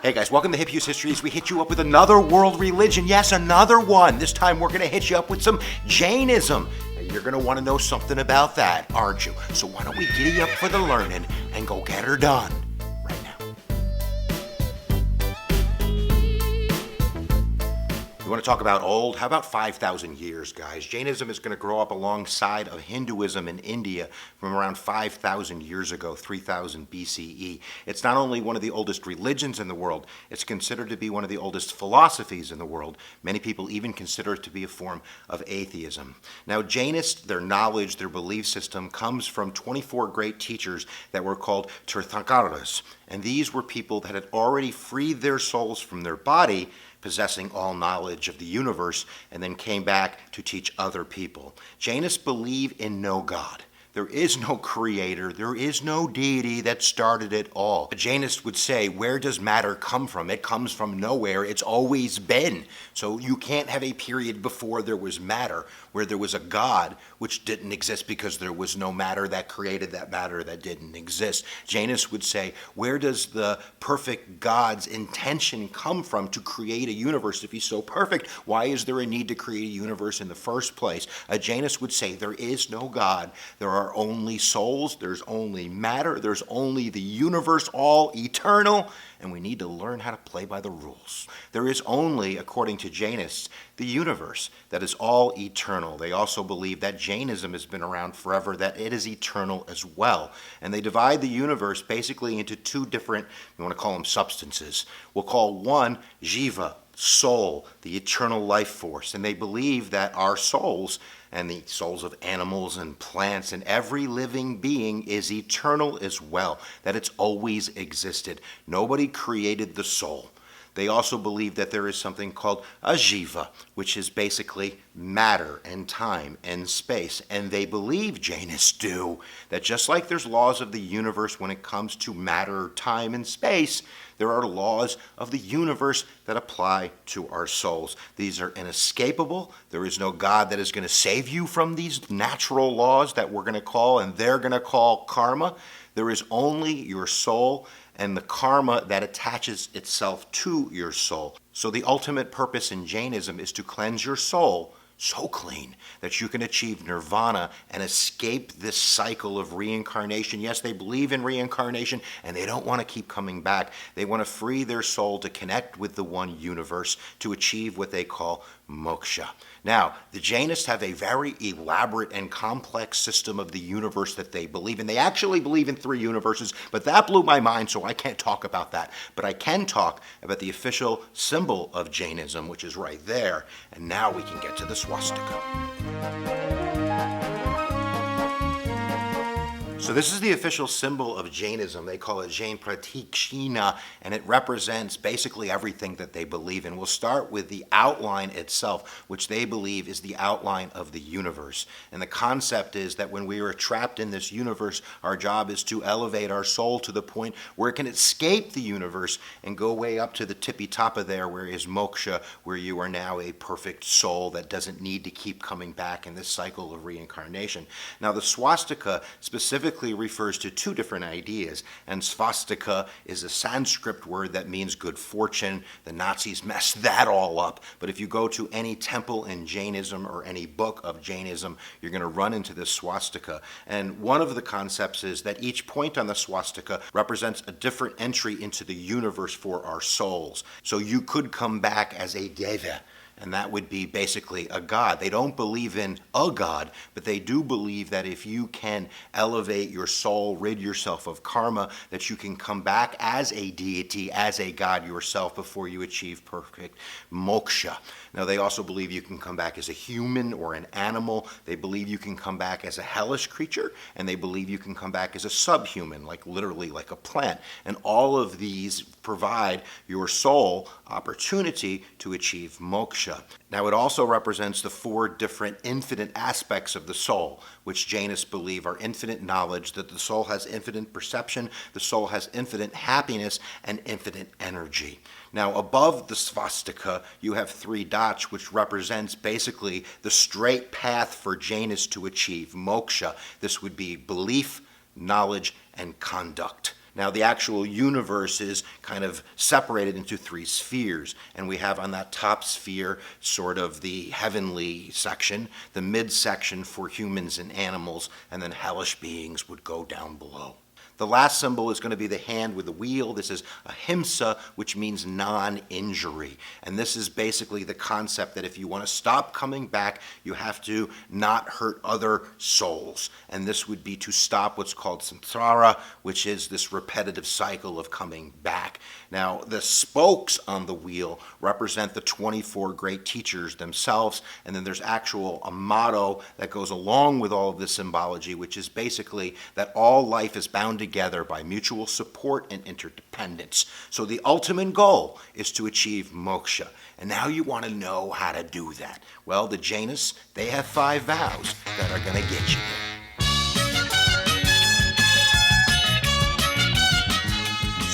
Hey guys, welcome to Hughes History as we hit you up with another world religion. Yes, another one. This time we're going to hit you up with some Jainism. And you're going to want to know something about that, aren't you? So why don't we giddy up for the learning and go get her done right now. You want to talk about old? How about 5,000 years, guys? Jainism is going to grow up alongside of Hinduism in India from around 5,000 years ago, 3000 BCE. It's not only one of the oldest religions in the world, it's considered to be one of the oldest philosophies in the world. Many people even consider it to be a form of atheism. Now, Jainists, their knowledge, their belief system comes from 24 great teachers that were called Tirthankaras. And these were people that had already freed their souls from their body, possessing all knowledge of the universe, and then came back to teach other people. Jainists believe in no God. There is no creator. There is no deity that started it all. A Jainist would say, where does matter come from? It comes from nowhere. It's always been. So you can't have a period before there was matter, where there was a God which didn't exist because there was no matter that created that matter that didn't exist. Jainists would say, where does the perfect God's intention come from to create a universe? If he's so perfect, why is there a need to create a universe in the first place? A Jainist would say, there is no God. There are only souls, there's only matter, there's only the universe, all eternal, and we need to learn how to play by the rules. There is only, according to Jainists, the universe that is all eternal. They also believe that Jainism has been around forever, that it is eternal as well. And they divide the universe basically into two different, we want to call them substances. We'll call one Jiva, soul, the eternal life force. And they believe that our souls and the souls of animals and plants and every living being is eternal as well, that it's always existed. Nobody created the soul. They also believe that there is something called ajiva, which is basically matter and time and space. And they believe, Jainists do, that just like there's laws of the universe when it comes to matter, time, and space, there are laws of the universe that apply to our souls. These are inescapable. There is no God that is going to save you from these natural laws that we're going to call, and they're going to call karma. There is only your soul and the karma that attaches itself to your soul. So the ultimate purpose in Jainism is to cleanse your soul so clean that you can achieve nirvana and escape this cycle of reincarnation. Yes, they believe in reincarnation and they don't want to keep coming back. They want to free their soul to connect with the one universe to achieve what they call moksha. Now, the Jainists have a very elaborate and complex system of the universe that they believe in. They actually believe in 3 universes, but that blew my mind, so I can't talk about that. But I can talk about the official symbol of Jainism, which is right there. And now we can get to the swastika. So this is the official symbol of Jainism. They call it Jain Pratikshina, and it represents basically everything that they believe in. We'll start with the outline itself, which they believe is the outline of the universe. And the concept is that when we are trapped in this universe, our job is to elevate our soul to the point where it can escape the universe and go way up to the tippy top of there, where is moksha, where you are now a perfect soul that doesn't need to keep coming back in this cycle of reincarnation. Now, the swastika specifically refers to 2 different ideas, and swastika is a Sanskrit word that means good fortune. The Nazis messed that all up, but if you go to any temple in Jainism or any book of Jainism, you're going to run into this swastika. And one of the concepts is that each point on the swastika represents a different entry into the universe for our souls. So you could come back as a deva, and that would be basically a god. They don't believe in a god, but they do believe that if you can elevate your soul, rid yourself of karma, that you can come back as a deity, as a god yourself before you achieve perfect moksha. Now, they also believe you can come back as a human or an animal. They believe you can come back as a hellish creature, and they believe you can come back as a subhuman, like literally like a plant. And all of these provide your soul opportunity to achieve moksha. Now, it also represents the 4 different infinite aspects of the soul, which Jainists believe are infinite knowledge, that the soul has infinite perception, the soul has infinite happiness, and infinite energy. Now, above the swastika, you have 3 dots, which represents basically the straight path for Jainists to achieve moksha. This would be belief, knowledge, and conduct. Now, the actual universe is kind of separated into three spheres, and we have on that top sphere sort of the heavenly section, the midsection for humans and animals, and then hellish beings would go down below. The last symbol is going to be the hand with the wheel. This is ahimsa, which means non-injury. And this is basically the concept that if you want to stop coming back, you have to not hurt other souls. And this would be to stop what's called samsara, which is this repetitive cycle of coming back. Now, the spokes on the wheel represent the 24 great teachers themselves, and then there's a motto that goes along with all of this symbology, which is basically that all life is bound together by mutual support and interdependence. So the ultimate goal is to achieve moksha. And now you want to know how to do that. Well, the Jainists, they have 5 vows that are going to get you there.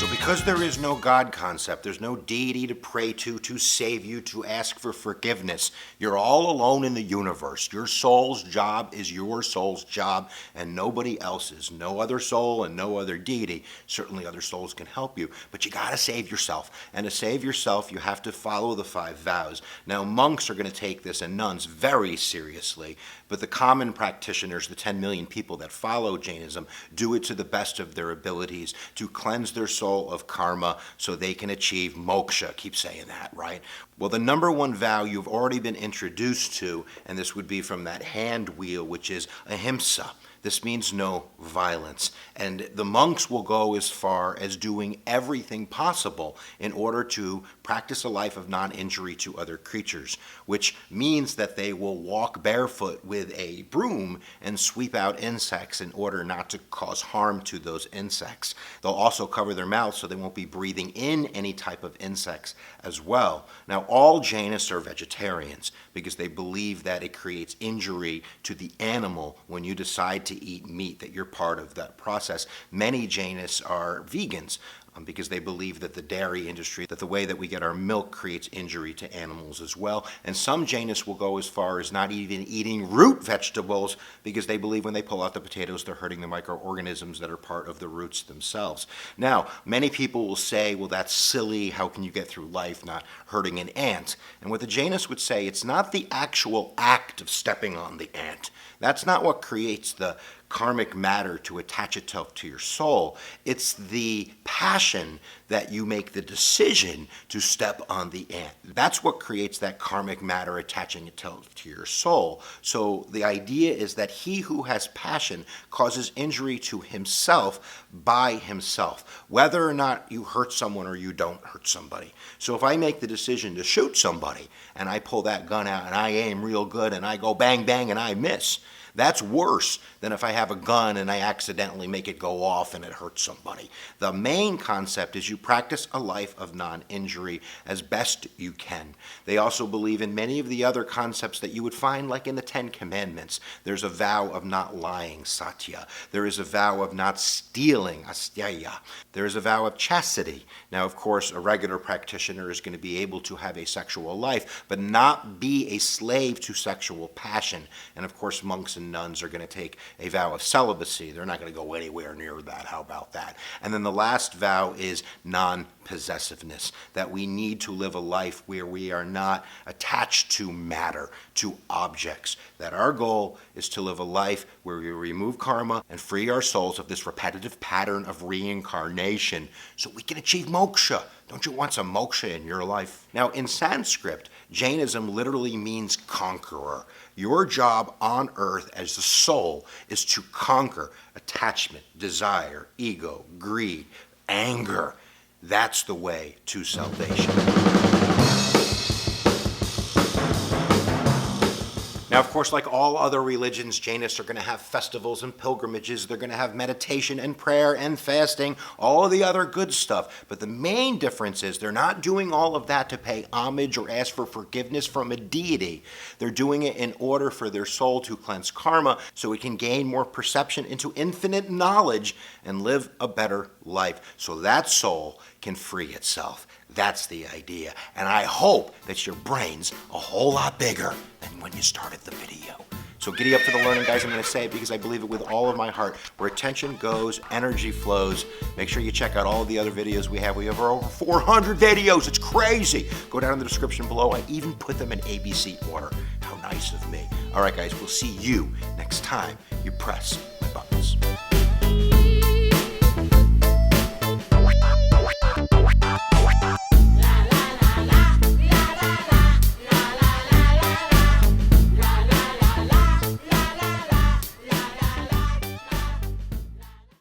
Because there is no God concept, there's no deity to pray to save you, to ask for forgiveness. You're all alone in the universe. Your soul's job is your soul's job and nobody else's. No other soul and no other deity. Certainly other souls can help you, but you gotta save yourself. And to save yourself, you have to follow the 5 vows. Now, monks are gonna take this, and nuns, very seriously, but the common practitioners, the 10 million people that follow Jainism, do it to the best of their abilities to cleanse their soul of karma so they can achieve moksha. Keep saying that, right? Well, the number 1 vow you've already been introduced to, and this would be from that hand wheel, which is ahimsa. This means no violence. And the monks will go as far as doing everything possible in order to practice a life of non-injury to other creatures, which means that they will walk barefoot with a broom and sweep out insects in order not to cause harm to those insects. They'll also cover their mouths so they won't be breathing in any type of insects as well. Now, all Jainists are vegetarians because they believe that it creates injury to the animal when you decide to eat meat, that you're part of that process. Many Jainists are vegans because they believe that the dairy industry, that the way that we get our milk creates injury to animals as well. And some Jainists will go as far as not even eating root vegetables because they believe when they pull out the potatoes, they're hurting the microorganisms that are part of the roots themselves. Now, many people will say, well, that's silly. How can you get through life not hurting an ant? And what the Jainists would say, it's not the actual act of stepping on the ant. That's not what creates the karmic matter to attach itself to your soul. It's the passion that you make the decision to step on the ant. That's what creates that karmic matter attaching itself to your soul. So the idea is that he who has passion causes injury to himself by himself, whether or not you hurt someone or you don't hurt somebody. So if I make the decision to shoot somebody and I pull that gun out and I aim real good and I go bang, bang, and I miss, that's worse than if I have a gun and I accidentally make it go off and it hurts somebody. The main concept is you practice a life of non-injury as best you can. They also believe in many of the other concepts that you would find like in the 10 Commandments. There's a vow of not lying, satya. There is a vow of not stealing, asteya. There is a vow of chastity. Now, of course, a regular practitioner is going to be able to have a sexual life, but not be a slave to sexual passion. And of course, monks and nuns are going to take a vow of celibacy. They're not going to go anywhere near that. How about that? And then the last vow is non-possessiveness, that we need to live a life where we are not attached to matter, to objects, that our goal is to live a life where we remove karma and free our souls of this repetitive pattern of reincarnation so we can achieve moksha. Don't you want some moksha in your life? Now, in Sanskrit, Jainism literally means conqueror. Your job on earth as the soul is to conquer attachment, desire, ego, greed, anger. That's the way to salvation. Now, of course, like all other religions, Jainists are going to have festivals and pilgrimages. They're going to have meditation and prayer and fasting, all of the other good stuff. But the main difference is they're not doing all of that to pay homage or ask for forgiveness from a deity. They're doing it in order for their soul to cleanse karma so it can gain more perception into infinite knowledge and live a better life so that soul can free itself. That's the idea. And I hope that your brain's a whole lot bigger than when you started the video. So giddy up for the learning, guys. I'm going to say it because I believe it with all of my heart. Where attention goes, energy flows. Make sure you check out all of the other videos we have. We have over 400 videos. It's crazy. Go down in the description below. I even put them in ABC order. How nice of me. All right, guys, we'll see you next time you press my buttons.